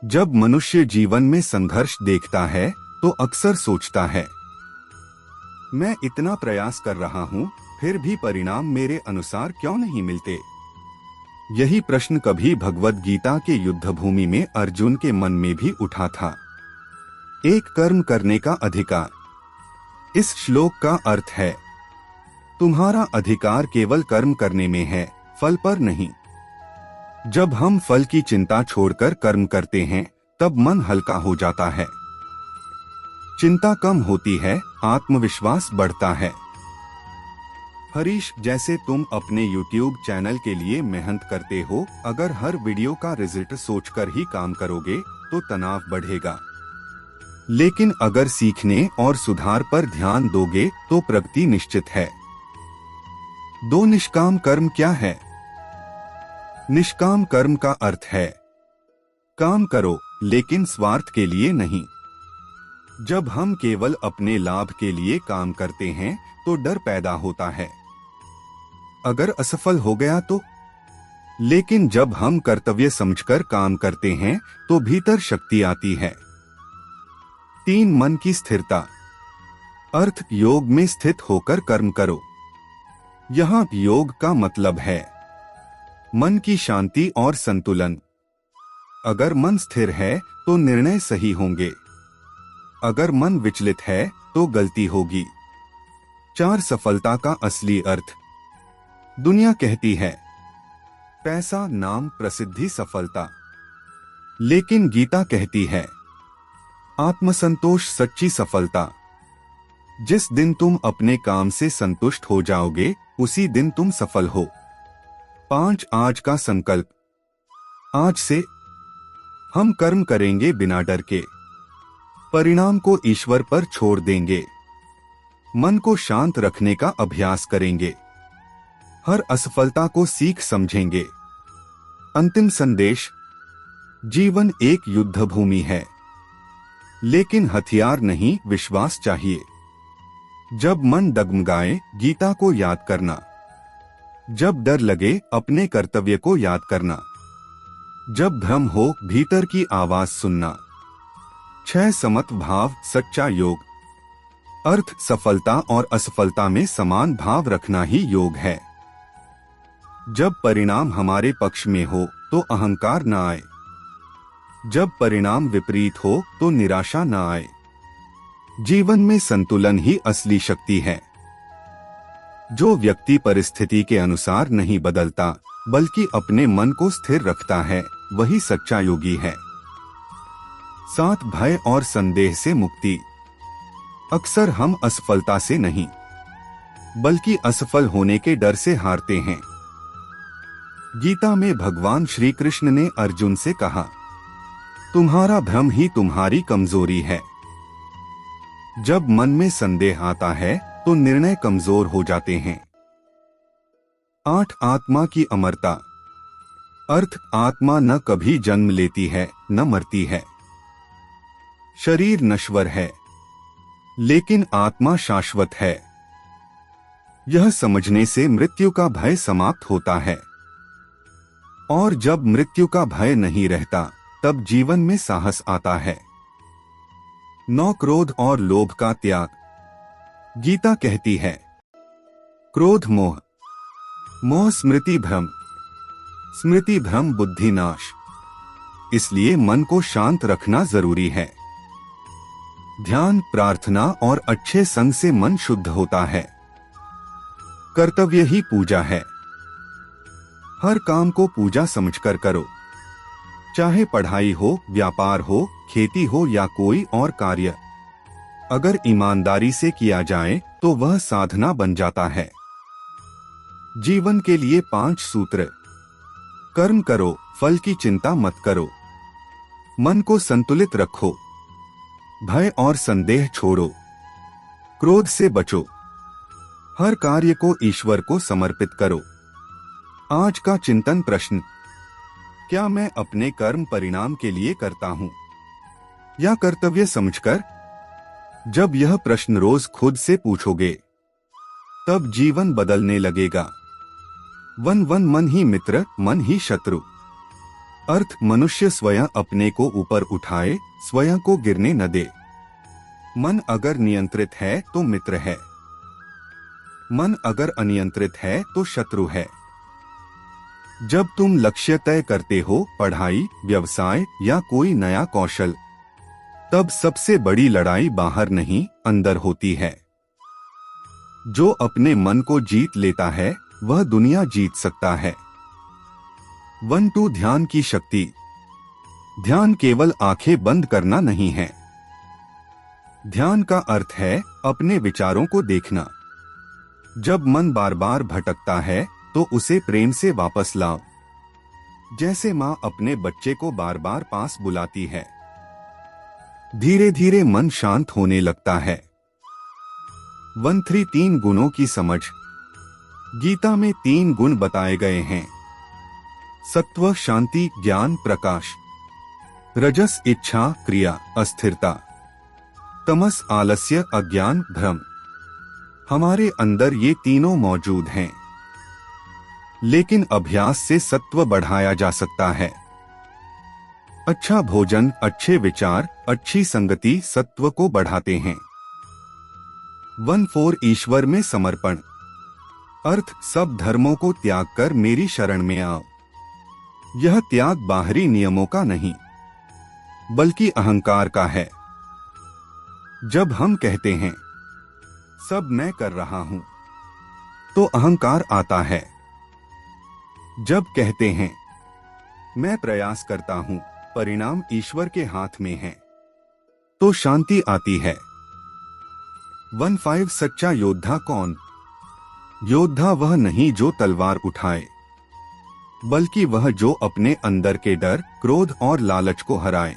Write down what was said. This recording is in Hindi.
जब मनुष्य जीवन में संघर्ष देखता है तो अक्सर सोचता है, मैं इतना प्रयास कर रहा हूँ, फिर भी परिणाम मेरे अनुसार क्यों नहीं मिलते। यही प्रश्न कभी भगवद गीता के युद्ध भूमि में अर्जुन के मन में भी उठा था। एक कर्म करने का अधिकार। इस श्लोक का अर्थ है, तुम्हारा अधिकार केवल कर्म करने में है, फल पर नहीं। जब हम फल की चिंता छोड़कर कर्म करते हैं तब मन हल्का हो जाता है, चिंता कम होती है, आत्मविश्वास बढ़ता है। हरीश, जैसे तुम अपने YouTube चैनल के लिए मेहनत करते हो, अगर हर वीडियो का रिजल्ट सोचकर ही काम करोगे तो तनाव बढ़ेगा। लेकिन अगर सीखने और सुधार पर ध्यान दोगे तो प्रगति निश्चित है। दो निष्काम कर्म क्या है? निष्काम कर्म का अर्थ है, काम करो लेकिन स्वार्थ के लिए नहीं। जब हम केवल अपने लाभ के लिए काम करते हैं तो डर पैदा होता है, अगर असफल हो गया तो। लेकिन जब हम कर्तव्य समझकर काम करते हैं तो भीतर शक्ति आती है। 3 मन की स्थिरता। अर्थ, योग में स्थित होकर कर्म करो। यहाँ योग का मतलब है मन की शांति और संतुलन। अगर मन स्थिर है तो निर्णय सही होंगे, अगर मन विचलित है तो गलती होगी। 4 सफलता का असली अर्थ। दुनिया कहती है पैसा, नाम, प्रसिद्धि सफलता, लेकिन गीता कहती है आत्मसंतोष सच्ची सफलता। जिस दिन तुम अपने काम से संतुष्ट हो जाओगे उसी दिन तुम सफल हो। 5 आज का संकल्प। आज से हम कर्म करेंगे बिना डर के, परिणाम को ईश्वर पर छोड़ देंगे, मन को शांत रखने का अभ्यास करेंगे, हर असफलता को सीख समझेंगे। अंतिम संदेश, जीवन एक युद्ध भूमि है, लेकिन हथियार नहीं, विश्वास चाहिए। जब मन डगमगाए गीता को याद करना, जब डर लगे अपने कर्तव्य को याद करना, जब भ्रम हो भीतर की आवाज सुनना। 6 समत भाव सच्चा योग। अर्थ, सफलता और असफलता में समान भाव रखना ही योग है। जब परिणाम हमारे पक्ष में हो तो अहंकार न आए, जब परिणाम विपरीत हो तो निराशा न आए। जीवन में संतुलन ही असली शक्ति है। जो व्यक्ति परिस्थिति के अनुसार नहीं बदलता बल्कि अपने मन को स्थिर रखता है, वही सच्चा योगी है। 7 भय और संदेह से मुक्ति। अक्सर हम असफलता से नहीं बल्कि असफल होने के डर से हारते हैं। गीता में भगवान श्री कृष्ण ने अर्जुन से कहा, तुम्हारा भ्रम ही तुम्हारी कमजोरी है। जब मन में संदेह आता है तो निर्णय कमजोर हो जाते हैं। 8 आत्मा की अमरता। अर्थ, आत्मा न कभी जन्म लेती है न मरती है। शरीर नश्वर है लेकिन आत्मा शाश्वत है। यह समझने से मृत्यु का भय समाप्त होता है। और जब मृत्यु का भय नहीं रहता तब जीवन में साहस आता है। 9 क्रोध और लोभ का त्याग। गीता कहती है, क्रोध मोह, मोह स्मृति भ्रम, स्मृति भ्रम बुद्धि नाश। इसलिए मन को शांत रखना जरूरी है। ध्यान, प्रार्थना और अच्छे संग से मन शुद्ध होता है। कर्तव्य ही पूजा है। हर काम को पूजा समझकर करो, चाहे पढ़ाई हो, व्यापार हो, खेती हो या कोई और कार्य। अगर ईमानदारी से किया जाए तो वह साधना बन जाता है। जीवन के लिए 5 सूत्र। कर्म करो, फल की चिंता मत करो, मन को संतुलित रखो, भय और संदेह छोड़ो, क्रोध से बचो, हर कार्य को ईश्वर को समर्पित करो। आज का चिंतन प्रश्न, क्या मैं अपने कर्म परिणाम के लिए करता हूं या कर्तव्य समझकर? जब यह प्रश्न रोज खुद से पूछोगे तब जीवन बदलने लगेगा। वन मन ही मित्र, मन ही शत्रु। अर्थ मनुष्य स्वयं अपने को ऊपर उठाए, स्वयं को गिरने न दे। मन अगर नियंत्रित है तो मित्र है, मन अगर अनियंत्रित है तो शत्रु है। जब तुम लक्ष्य तय करते हो, पढ़ाई, व्यवसाय या कोई नया कौशल, तब सबसे बड़ी लड़ाई बाहर नहीं, अंदर होती है। जो अपने मन को जीत लेता है वह दुनिया जीत सकता है। 1 2 ध्यान की शक्ति। ध्यान केवल आंखें बंद करना नहीं है। ध्यान का अर्थ है अपने विचारों को देखना। जब मन बार बार भटकता है तो उसे प्रेम से वापस लाओ, जैसे माँ अपने बच्चे को बार बार पास बुलाती है। धीरे धीरे मन शांत होने लगता है। 1 3 3 गुणों की समझ। गीता में 3 गुण बताए गए हैं: सत्व शांति, ज्ञान प्रकाश, रजस इच्छा क्रिया अस्थिरता, तमस आलस्य अज्ञान भ्रम। हमारे अंदर ये तीनों मौजूद हैं, लेकिन अभ्यास से सत्व बढ़ाया जा सकता है। अच्छा भोजन, अच्छे विचार, अच्छी संगति सत्व को बढ़ाते हैं। 1 4 ईश्वर में समर्पण। अर्थ सब धर्मों को त्याग कर मेरी शरण में आओ। यह त्याग बाहरी नियमों का नहीं, बल्कि अहंकार का है। जब हम कहते हैं सब मैं कर रहा हूं, तो अहंकार आता है। जब कहते हैं मैं प्रयास करता हूं, परिणाम ईश्वर के हाथ में है, तो शांति आती है। 1 5 सच्चा योद्धा कौन? योद्धा वह नहीं जो तलवार उठाए, बल्कि वह जो अपने अंदर के डर, क्रोध और लालच को हराए।